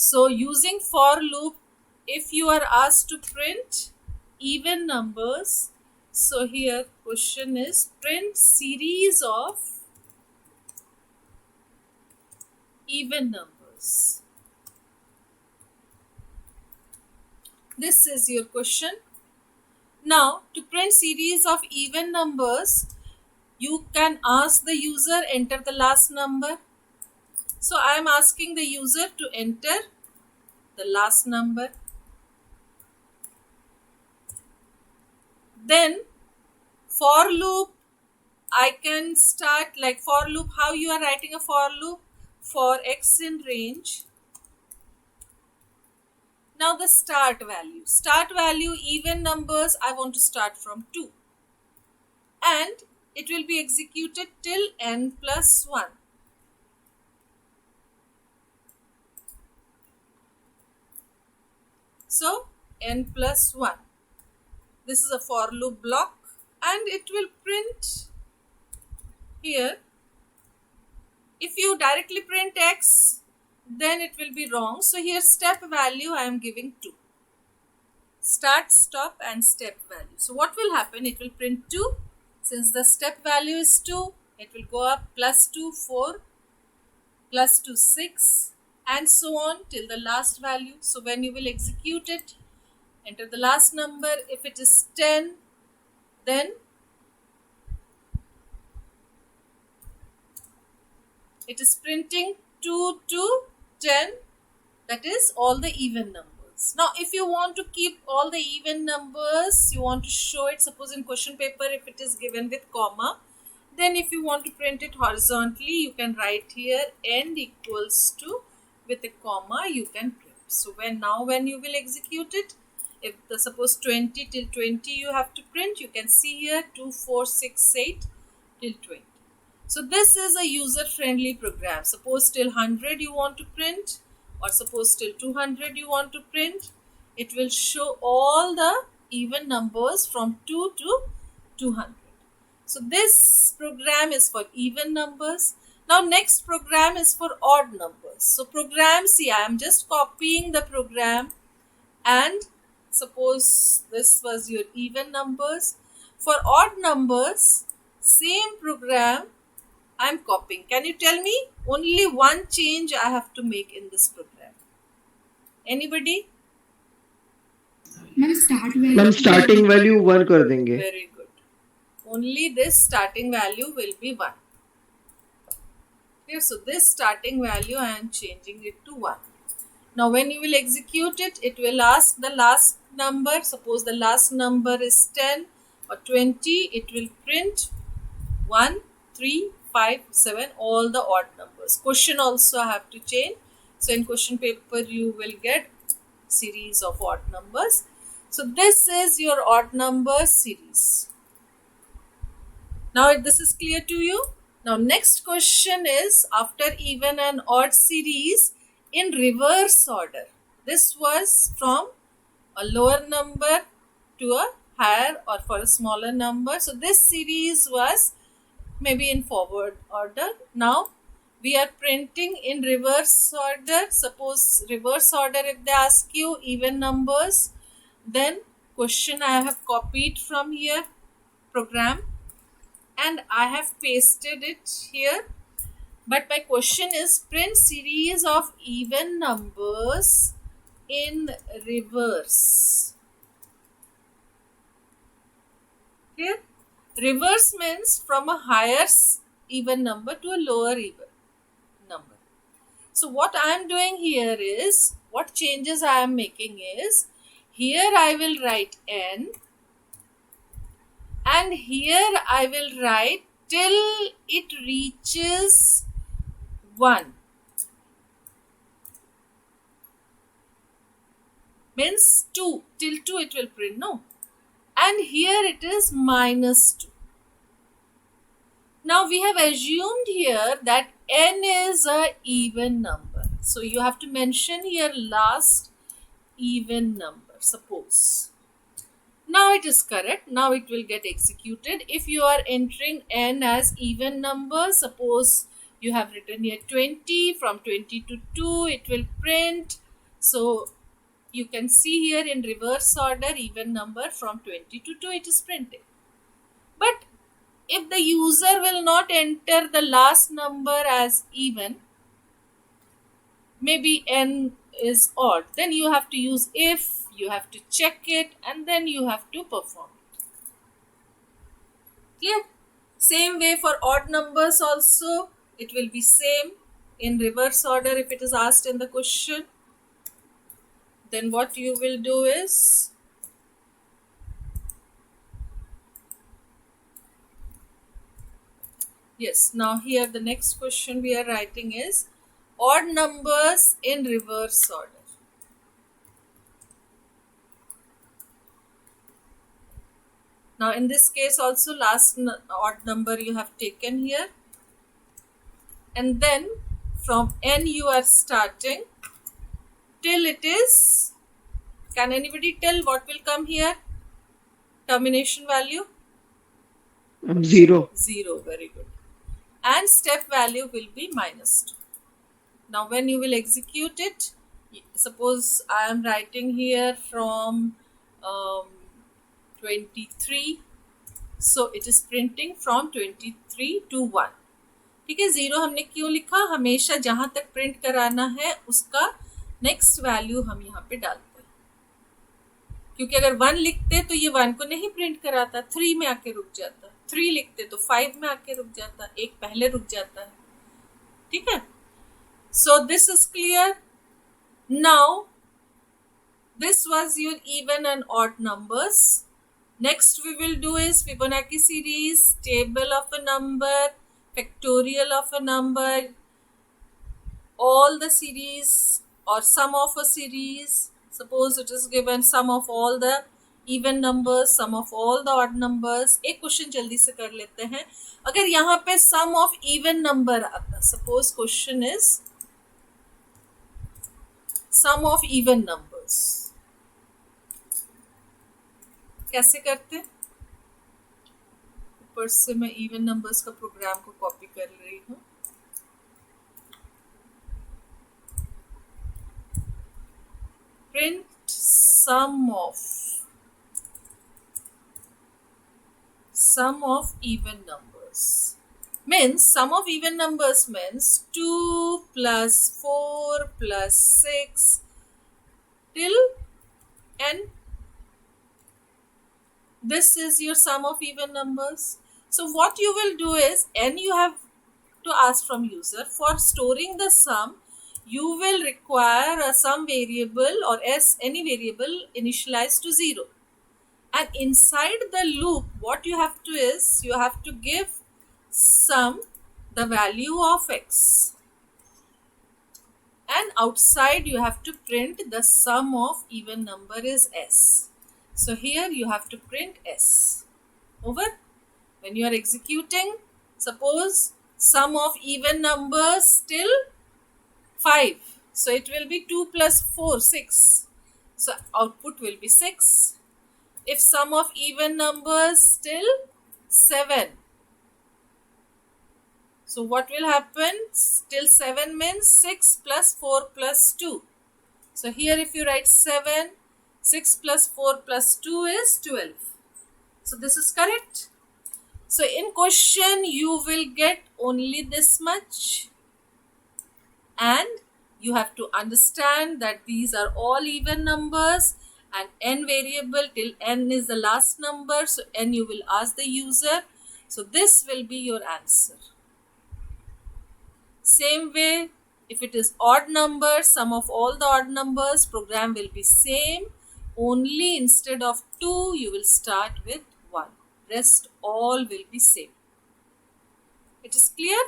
So using for loop, if you are asked to print even numbers, so here question is print series of even numbers. This is your question. Now to print series of even numbers, you can ask the user enter the last number. So I am asking the user to enter the last number. Then for loop, I can start like for loop, how you are writing a for loop for x in range. Now the start value even numbers, I want to start from 2 and it will be executed till n plus 1. So n plus 1. This is a for loop block and it will print here. If you directly print x, then it will be wrong. So here step value I am giving 2. Start, stop and step value. So what will happen? It will print 2. Since the step value is 2, it will go up plus 2, 4, plus 2, 6 and so on till the last value. So when you will execute it, enter the last number. If it is 10, then it is printing 2 to 10, that is all the even numbers. Now if you want to keep all the even numbers, you want to show it, suppose in question paper if it is given with comma, then if you want to print it horizontally, you can write here end equals to, with a comma you can print. So when you will execute it, if the suppose 20 till 20 you have to print, you can see here 2, 4, 6, 8 till 20. So this is a user-friendly program. Suppose till 100 you want to print, or suppose till 200 you want to print, it will show all the even numbers from 2 to 200. So this program is for even numbers. Now next program is for odd numbers. So program, see, I am just copying the program and suppose this was your even numbers. For odd numbers, same program I am copying. Can you tell me? Only one change I have to make in this program. Anybody? Ma'am starting value 1 कर देंगे. Very good. Only this starting value will be 1. Okay, so this starting value I am changing it to 1. Now when you will execute it, it will ask the last number. Suppose the last number is 10 or 20. It will print 1, 3, 5, 7, all the odd numbers. Question also I have to change. So in question paper you will get series of odd numbers. So this is your odd number series. Now this is clear to you. Now next question is after even and odd series in reverse order. This was from a lower number to a higher or for a smaller number. So this series was maybe in forward order. Now we are printing in reverse order. Suppose reverse order, if they ask you even numbers, then question I have copied from here program and I have pasted it here. But my question is print series of even numbers in reverse. Here, reverse means from a higher even number to a lower even number. So what I am doing here is, what changes I am making is, here I will write n and here I will write till it reaches 1. Means 2, till 2 it will print, no? And here it is minus 2. Now we have assumed here that n is a even number. So you have to mention here last even number, suppose. Now it is correct. Now it will get executed. If you are entering n as even number, suppose you have written here 20, from 20 to 2, it will print So you can see here in reverse order even number from 20 to 2 it is printing. But if the user will not enter the last number as even, maybe n is odd, then you have to use if, you have to check it, and then you have to perform. Clear? Same way for odd numbers also, it will be same in reverse order. If it is asked in the question, then what you will do is, yes, now here the next question we are writing is odd numbers in reverse order. Now in this case also last odd number you have taken here, and then from n you are starting till it is, can anybody tell what will come here? Termination value? 0. 0, very good. And step value will be -2. Now when you will execute it, suppose I am writing here from 23, so it is printing from 23 to 1. ठीक है, 0 हमने क्यों लिखा? हमेशा जहाँ तक print कराना है उसका नेक्स्ट वैल्यू हम यहाँ पे डालते हैं, क्योंकि अगर 1 लिखते तो ये 1 को नहीं प्रिंट कराता, 3 में आके रुक जाता, 3 लिखते तो 5 में आके रुक जाता, एक पहले रुक जाता है. ठीक है, so this is clear. Now this was your even and odd numbers. Next we will do is Fibonacci series, table of a number, factorial of a number, all the series or sum of a series. Suppose it is given sum of all the even numbers, sum of all the odd numbers. एक question जल्दी से कर लेते हैं. अगर यहाँ पे sum of even number आता, suppose question is sum of even numbers, कैसे करते हैं? ऊपर से मैं even numbers का प्रोग्राम को कॉपी कर रही हूँ. Print sum of even numbers. Means sum of even numbers means 2 plus 4 plus 6 till n. This is your sum of even numbers. So what you will do is, n you have to ask from user. For storing the sum, you will require a sum variable or s, any variable initialized to 0. And inside the loop, what you have to is, you have to give sum the value of x. And outside you have to print the sum of even number is s. So here you have to print s. Over. When you are executing, suppose sum of even numbers till 5. So it will be 2 plus 4, 6. So output will be 6. If sum of even numbers till 7. So what will happen? Till 7 means 6 plus 4 plus 2. So here if you write 7, 6 plus 4 plus 2 is 12. So this is correct. So in question you will get only this much, and you have to understand that these are all even numbers and n variable till n is the last number. So n you will ask the user. So this will be your answer. Same way, if it is odd number, sum of all the odd numbers, program will be same. Only instead of 2, you will start with 1. Rest all will be same. It is clear?